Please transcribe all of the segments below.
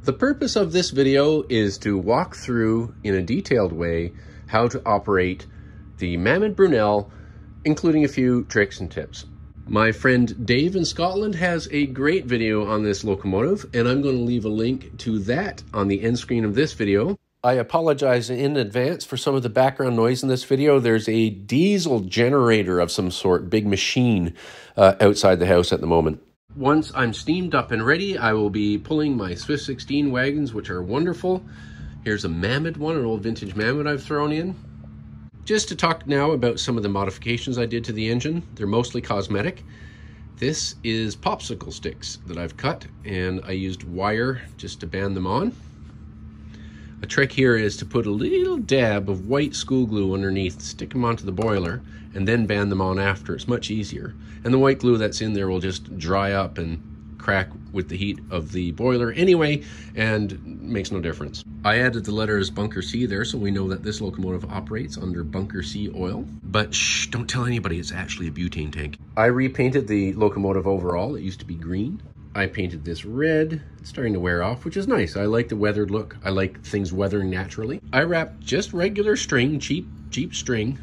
The purpose of this video is to walk through in a detailed way how to operate the Mamod Brunel, including a few tricks and tips. My friend Dave in Scotland has a great video on this locomotive, and I'm going to leave a link to that on the end screen of this video. I apologize in advance for some of the background noise in this video. There's a diesel generator of some sort, big machine, outside the house at the moment. Once I'm steamed up and ready, I will be pulling my Swift 16 wagons, which are wonderful. Here's a Mamod one, an old vintage Mamod I've thrown in. Just to talk now about some of the modifications I did to the engine. They're mostly cosmetic. This is popsicle sticks that I've cut, and I used wire just to band them on. A trick here is to put a little dab of white school glue underneath, stick them onto the boiler, and then band them on after. It's much easier. And the white glue that's in there will just dry up and crack with the heat of the boiler anyway, and makes no difference. I added the letters Bunker C there so we know that this locomotive operates under Bunker C oil. But shh, don't tell anybody, it's actually a butane tank. I repainted the locomotive overall. It used to be green. I painted this red. It's starting to wear off, which is nice. I like the weathered look. I like things weathering naturally. I wrapped just regular string, cheap string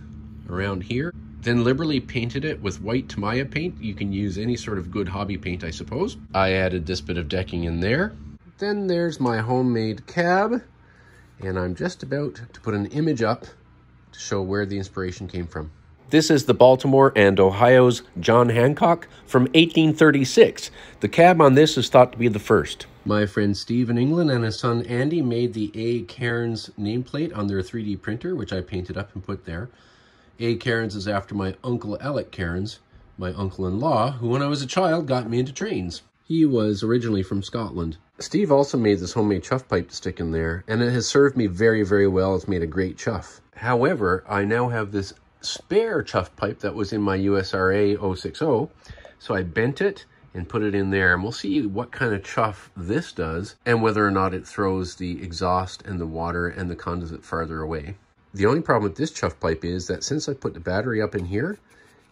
around here. Then liberally painted it with white Tamiya paint. You can use any sort of good hobby paint, I suppose. I added this bit of decking in there. Then there's my homemade cab. And I'm just about to put an image up to show where the inspiration came from. This is the Baltimore and Ohio's John Hancock from 1836. The cab on this is thought to be the first. My friend Steve in England and his son Andy made the A. Cairns nameplate on their 3D printer, which I painted up and put there. A. Cairns is after my Uncle Alec Cairns, my uncle-in-law, who when I was a child got me into trains. He was originally from Scotland. Steve also made this homemade chuff pipe to stick in there, and it has served me very, very well. It's made a great chuff. However, I now have this spare chuff pipe that was in my USRA 060, so I bent it and put it in there, and we'll see what kind of chuff this does and whether or not it throws the exhaust and the water and the condensate farther away. The only problem with this chuff pipe is that since I put the battery up in here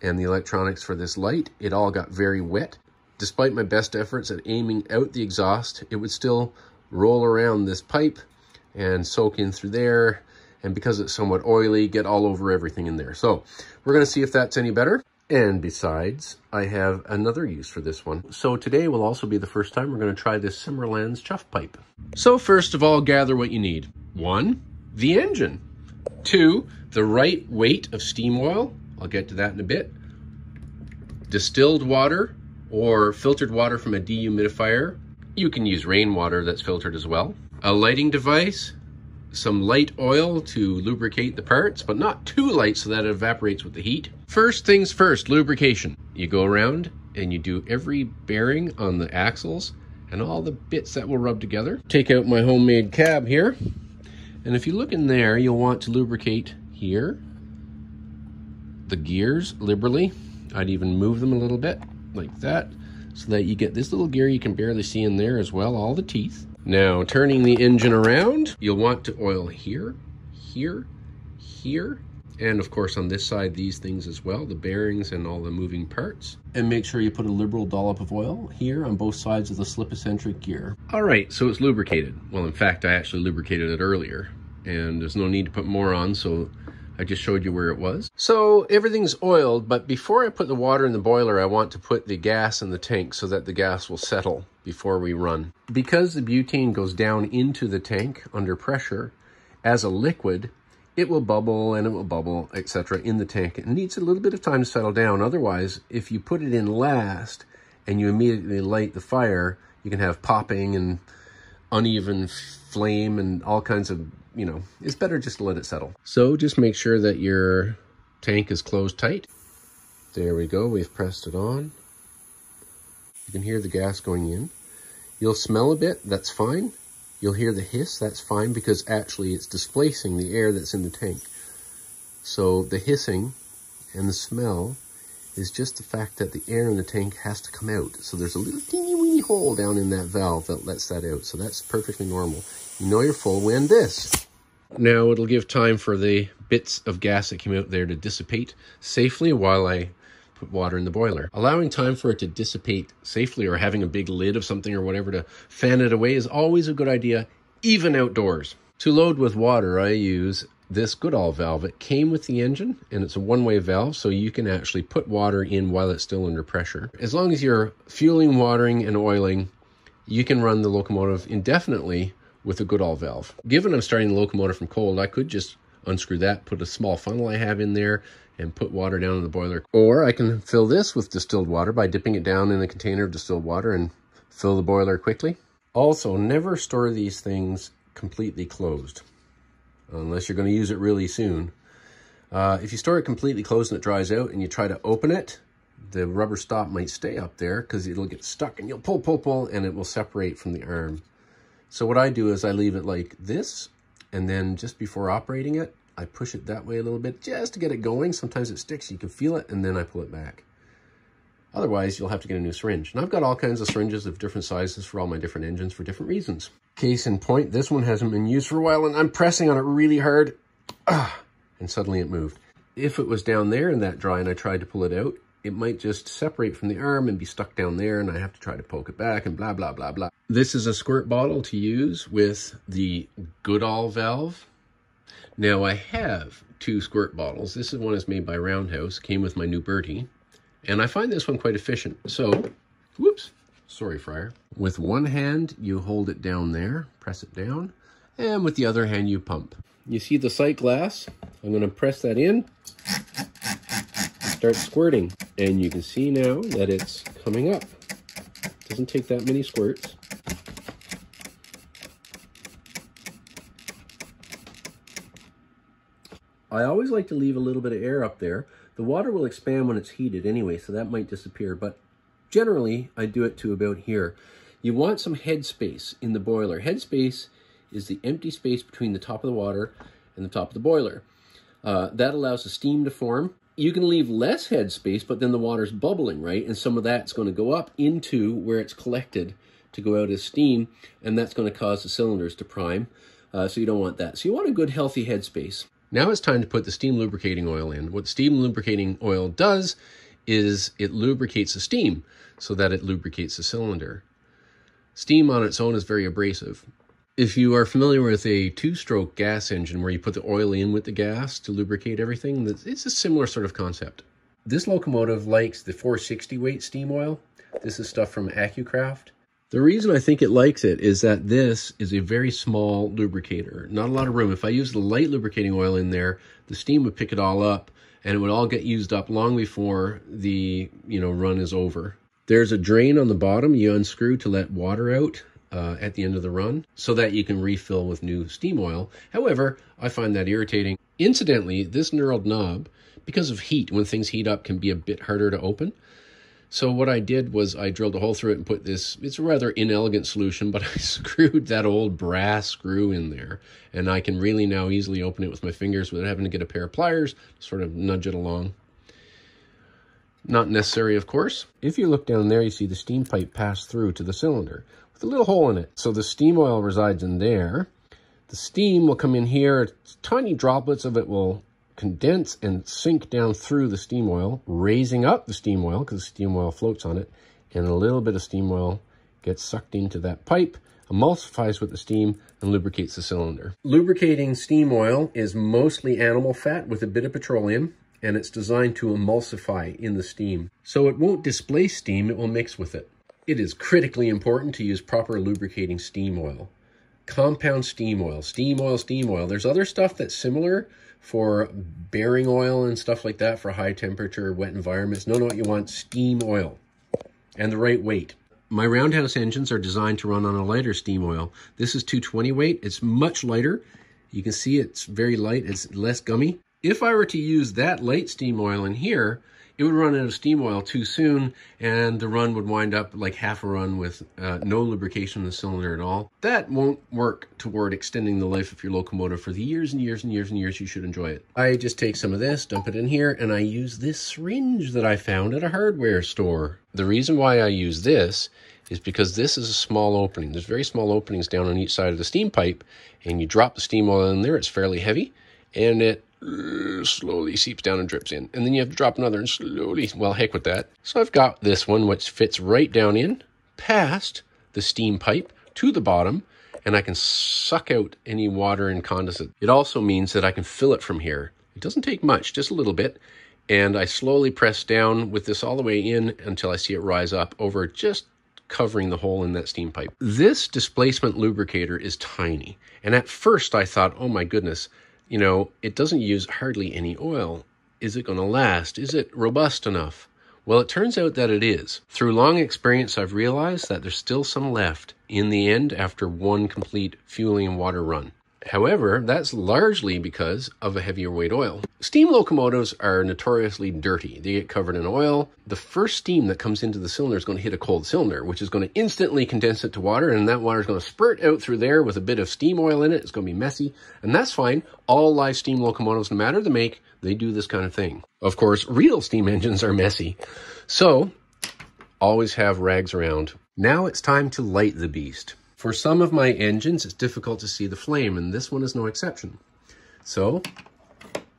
and the electronics for this light, it all got very wet. Despite my best efforts at aiming out the exhaust, it would still roll around this pipe and soak in through there, and because it's somewhat oily, get all over everything in there. So we're going to see if that's any better. And besides, I have another use for this one. So today will also be the first time we're going to try this Simmerland's chuff pipe. So first of all, gather what you need. 1, the engine. 2, the right weight of steam oil. I'll get to that in a bit. Distilled water or filtered water from a dehumidifier. You can use rainwater that's filtered as well. A lighting device. Some light oil to lubricate the parts, but not too light so that it evaporates with the heat. First things first, lubrication. You go around and you do every bearing on the axles and all the bits that will rub together. Take out my homemade cab here. And if you look in there, you'll want to lubricate here, the gears liberally. I'd even move them a little bit like that so that you get this little gear you can barely see in there as well, all the teeth. Now, turning the engine around, you'll want to oil here, here, here, and of course on this side, these things as well, the bearings and all the moving parts. And make sure you put a liberal dollop of oil here on both sides of the slip-eccentric gear. All right, so it's lubricated. Well, in fact, I actually lubricated it earlier, and there's no need to put more on, so I just showed you where it was. So everything's oiled, but before I put the water in the boiler, I want to put the gas in the tank so that the gas will settle before we run. Because the butane goes down into the tank under pressure as a liquid, it will bubble and it will bubble, etc. in the tank. It needs a little bit of time to settle down. Otherwise, if you put it in last and you immediately light the fire, you can have popping and uneven flame and all kinds of, it's better just to let it settle. So just make sure that your tank is closed tight. There we go, we've pressed it on. You can hear the gas going in. You'll smell a bit, that's fine. You'll hear the hiss, that's fine, because actually it's displacing the air that's in the tank. So the hissing and the smell is just the fact that the air in the tank has to come out. So there's a little teeny weeny hole down in that valve that lets that out. So that's perfectly normal. You know you're full when this. Now it'll give time for the bits of gas that came out there to dissipate safely while I put water in the boiler. Allowing time for it to dissipate safely, or having a big lid of something or whatever to fan it away, is always a good idea, even outdoors. To load with water, I use this Goodall valve. It came with the engine, and it's a one-way valve, so you can actually put water in while it's still under pressure. As long as you're fueling, watering, and oiling, you can run the locomotive indefinitely with a Goodall valve. Given I'm starting the locomotive from cold, I could just unscrew that, put a small funnel I have in there, and put water down in the boiler. Or I can fill this with distilled water by dipping it down in a container of distilled water and fill the boiler quickly. Also, never store these things completely closed, unless you're going to use it really soon. If you store it completely closed and it dries out and you try to open it, the rubber stop might stay up there because it'll get stuck, and you'll pull, and it will separate from the arm. So what I do is I leave it like this, and then just before operating it, I push it that way a little bit just to get it going. Sometimes it sticks, you can feel it, and then I pull it back. Otherwise, you'll have to get a new syringe. And I've got all kinds of syringes of different sizes for all my different engines for different reasons. Case in point, this one hasn't been used for a while, and I'm pressing on it really hard, and suddenly it moved. If it was down there in that dry and I tried to pull it out, it might just separate from the arm and be stuck down there, and I have to try to poke it back and blah, blah, blah, blah. This is a squirt bottle to use with the Goodall valve. Now I have two squirt bottles. This one is made by Roundhouse, came with my new Bertie, and I find this one quite efficient. So, whoops, sorry, Friar. With one hand, you hold it down there, press it down, and with the other hand, you pump. You see the sight glass? I'm gonna press that in, start squirting, and you can see now that it's coming up. Doesn't take that many squirts. I always like to leave a little bit of air up there. The water will expand when it's heated anyway, so that might disappear, but generally I do it to about here. You want some head space in the boiler. Head space is the empty space between the top of the water and the top of the boiler. That allows the steam to form. You can leave less head space, but then the water's bubbling, right? And some of that's going to go up into where it's collected to go out as steam, and that's going to cause the cylinders to prime. So you don't want that. So you want a good healthy head space. Now it's time to put the steam lubricating oil in. What steam lubricating oil does is it lubricates the steam so that it lubricates the cylinder. Steam on its own is very abrasive. If you are familiar with a two-stroke gas engine where you put the oil in with the gas to lubricate everything, it's a similar sort of concept. This locomotive likes the 460 weight steam oil. This is stuff from AccuCraft. The reason I think it likes it is that this is a very small lubricator, not a lot of room. If I use the light lubricating oil in there, the steam would pick it all up and it would all get used up long before the run is over. There's a drain on the bottom you unscrew to let water out at the end of the run so that you can refill with new steam oil. However, I find that irritating. Incidentally, this knurled knob, because of heat, when things heat up, can be a bit harder to open. So what I did was I drilled a hole through it and put this, it's a rather inelegant solution, but I screwed that old brass screw in there. And I can really now easily open it with my fingers without having to get a pair of pliers to sort of nudge it along. Not necessary, of course. If you look down there, you see the steam pipe pass through to the cylinder with a little hole in it. So the steam oil resides in there. The steam will come in here. Tiny droplets of it will condense and sink down through the steam oil, raising up the steam oil because the steam oil floats on it, and a little bit of steam oil gets sucked into that pipe, emulsifies with the steam, and lubricates the cylinder. Lubricating steam oil is mostly animal fat with a bit of petroleum, and it's designed to emulsify in the steam. So it won't displace steam, it will mix with it. It is critically important to use proper lubricating steam oil. Compound steam oil, steam oil, steam oil. There's other stuff that's similar for bearing oil and stuff like that for high temperature, wet environments. No, you want steam oil and the right weight. My Roundhouse engines are designed to run on a lighter steam oil. This is 220 weight. It's much lighter. You can see it's very light. It's less gummy. If I were to use that light steam oil in here, it would run out of steam oil too soon, and the run would wind up like half a run with no lubrication in the cylinder at all. That won't work toward extending the life of your locomotive for the years and years and years and years you should enjoy it. I just take some of this, dump it in here, and I use this syringe that I found at a hardware store. The reason why I use this is because this is a small opening. There's very small openings down on each side of the steam pipe, and you drop the steam oil in there, it's fairly heavy, and it slowly seeps down and drips in. And then you have to drop another and slowly, well, heck with that. So I've got this one which fits right down in, past the steam pipe to the bottom, and I can suck out any water and condensate. It also means that I can fill it from here. It doesn't take much, just a little bit. And I slowly press down with this all the way in until I see it rise up over just covering the hole in that steam pipe. This displacement lubricator is tiny. And at first I thought, oh my goodness, you know, it doesn't use hardly any oil. Is it going to last? Is it robust enough? Well, it turns out that it is. Through long experience, I've realized that there's still some left in the end after one complete fueling and water run. However, that's largely because of a heavier weight oil. Steam locomotives are notoriously dirty. They get covered in oil. The first steam that comes into the cylinder is going to hit a cold cylinder, which is going to instantly condense it to water, and that water is going to spurt out through there with a bit of steam oil in it. It's going to be messy, and that's fine. All live steam locomotives, no matter the make, they do this kind of thing. Of course, real steam engines are messy, so always have rags around. Now it's time to light the beast. For some of my engines, it's difficult to see the flame, and this one is no exception. So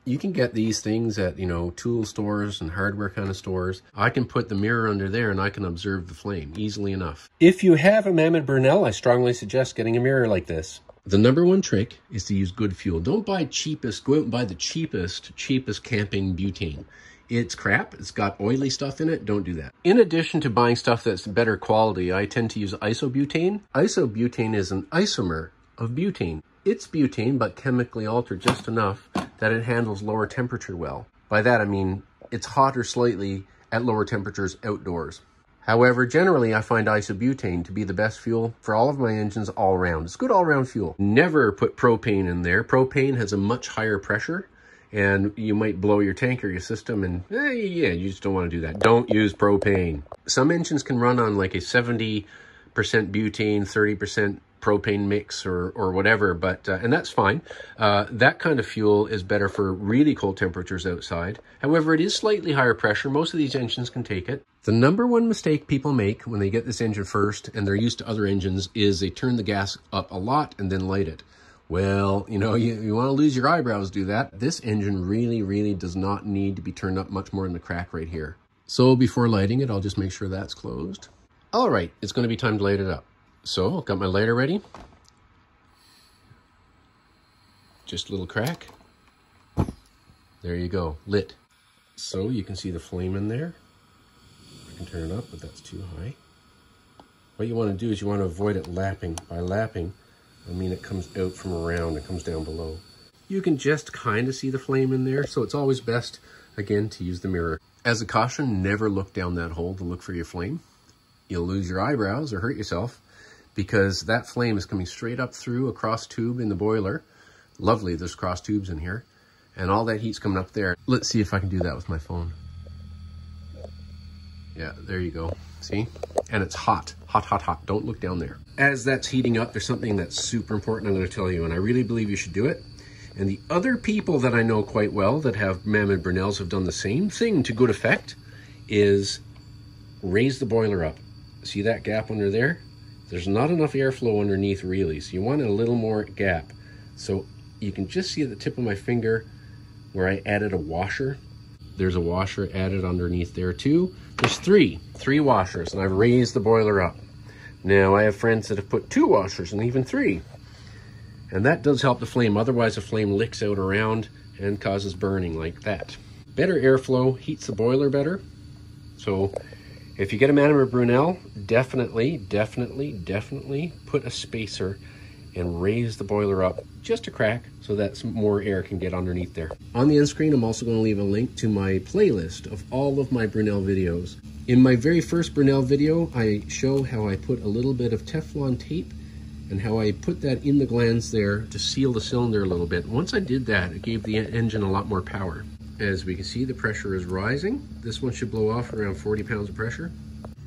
you can get these things at, you know, tool stores and hardware kind of stores. I can put the mirror under there and I can observe the flame easily enough. If you have a Mamod Brunel, I strongly suggest getting a mirror like this. The number one trick is to use good fuel. Don't buy cheapest, go out and buy the cheapest camping butane. It's crap. It's got oily stuff in it. Don't do that. In addition to buying stuff that's better quality, I tend to use isobutane. Isobutane is an isomer of butane. It's butane, but chemically altered just enough that it handles lower temperature well. By that, I mean it's hotter slightly at lower temperatures outdoors. However, generally, I find isobutane to be the best fuel for all of my engines all around. It's good all-around fuel. Never put propane in there. Propane has a much higher pressure, and you might blow your tank or your system, and yeah, you just don't want to do that. Don't use propane. Some engines can run on like a 70% butane, 30% propane mix or whatever, but and that's fine. That kind of fuel is better for really cold temperatures outside. However, it is slightly higher pressure. Most of these engines can take it. The number one mistake people make when they get this engine first and they're used to other engines is they turn the gas up a lot and then light it. Well, you know, you want to lose your eyebrows, do that. This engine really does not need to be turned up much more than the crack right here. So before lighting it, I'll just make sure that's closed. All right, it's going to be time to light it up. So I've got my lighter ready. Just a little crack. There you go, lit. So you can see the flame in there. I can turn it up, but that's too high. What you want to do is you want to avoid it lapping. By lapping, I mean it comes out from around, it comes down below. You can just kind of see the flame in there, so it's always best, again, to use the mirror. As a caution, never look down that hole to look for your flame. You'll lose your eyebrows or hurt yourself, because that flame is coming straight up through a cross tube in the boiler. Lovely, there's cross tubes in here, and all that heat's coming up there. Let's see if I can do that with my phone. Yeah, there you go, see? And it's hot, hot. Don't look down there. As that's heating up, there's something that's super important I'm going to tell you, and I really believe you should do it. And the other people that I know quite well that have Mamod Brunels have done the same thing to good effect, is raise the boiler up. See that gap under there? There's not enough airflow underneath really, so you want a little more gap. So you can just see at the tip of my finger where I added a washer. There's a washer added underneath there too. There's three washers, and I've raised the boiler up. Now I have friends that have put 2 washers and even 3. And that does help the flame, otherwise the flame licks out around and causes burning like that. Better airflow heats the boiler better. So if you get a Mamod Brunel, definitely put a spacer and raise the boiler up just a crack so that some more air can get underneath there. On the end screen, I'm also going to leave a link to my playlist of all of my Brunel videos. In my very first Brunel video, I show how I put a little bit of Teflon tape and how I put that in the glands there to seal the cylinder a little bit. Once I did that, it gave the engine a lot more power. As we can see, the pressure is rising. This one should blow off around 40 pounds of pressure.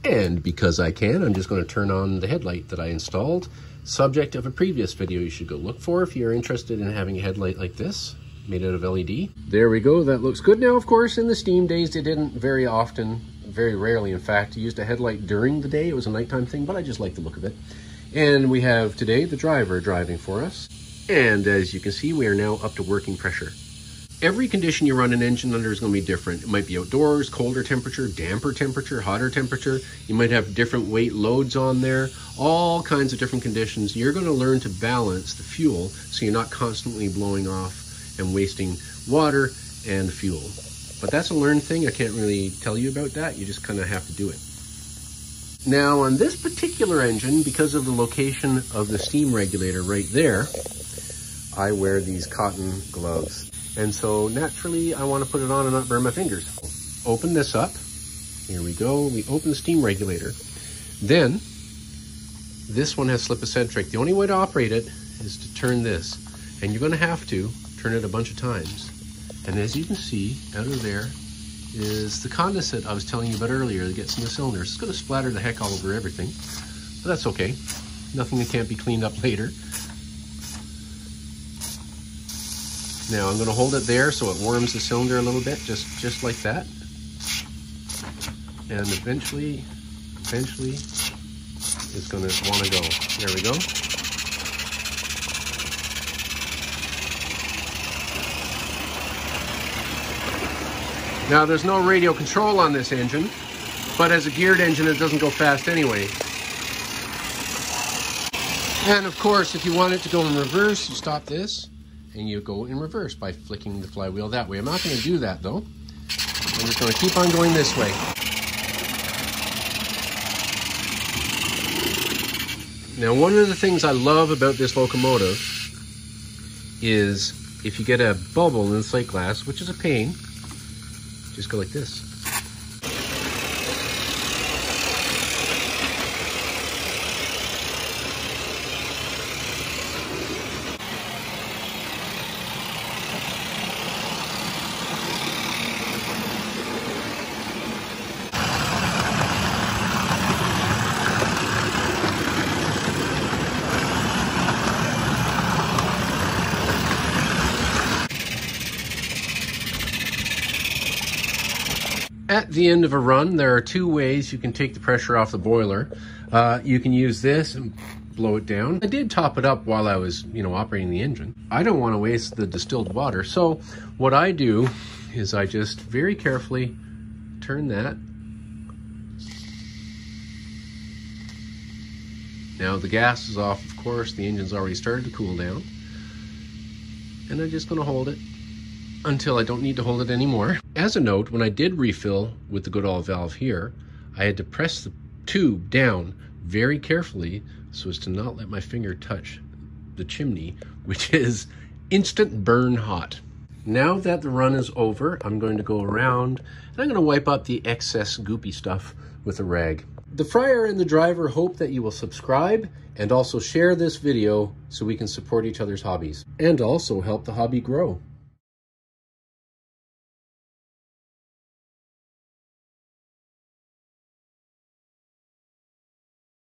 And because I can, I'm just going to turn on the headlight that I installed. Subject of a previous video you should go look for if you're interested in having a headlight like this, made out of LED. There we go, that looks good. Now, of course, in the steam days, they didn't very often, very rarely, in fact, used a headlight during the day. It was a nighttime thing, but I just like the look of it. And we have today the driver driving for us. And as you can see, we are now up to working pressure. Every condition you run an engine under is going to be different. It might be outdoors, colder temperature, damper temperature, hotter temperature. You might have different weight loads on there, all kinds of different conditions. You're going to learn to balance the fuel so you're not constantly blowing off and wasting water and fuel. But that's a learned thing. I can't really tell you about that. You just kind of have to do it. Now on this particular engine, because of the location of the steam regulator right there, I wear these cotton gloves. And so naturally, I want to put it on and not burn my fingers. Open this up. Here we go. We open the steam regulator. Then, this one has slip-eccentric. The only way to operate it is to turn this. And you're going to have to turn it a bunch of times. And as you can see, out of there is the condensate I was telling you about earlier that gets in the cylinders. It's going to splatter the heck all over everything. But that's okay. Nothing that can't be cleaned up later. Now I'm going to hold it there so it warms the cylinder a little bit, just like that. And eventually it's going to want to go. There we go. Now there's no radio control on this engine, but as a geared engine it doesn't go fast anyway. And of course, if you want it to go in reverse, you stop this and you go in reverse by flicking the flywheel that way. I'm not going to do that though. I'm just going to keep on going this way. Now, one of the things I love about this locomotive is if you get a bubble in the slate glass, which is a pain, just go like this. At the end of a run, there are two ways you can take the pressure off the boiler. You can use this and blow it down. I did top it up while I was, operating the engine. I don't want to waste the distilled water, so what I do is I just very carefully turn that. Now the gas is off, of course. The engine's already started to cool down. And I'm just going to hold it until I don't need to hold it anymore. As a note, when I did refill with the Goodall valve here, I had to press the tube down very carefully so as to not let my finger touch the chimney, which is instant burn hot. Now that the run is over, I'm going to go around and I'm going to wipe up the excess goopy stuff with a rag. The fryer and the driver hope that you will subscribe and also share this video so we can support each other's hobbies and also help the hobby grow.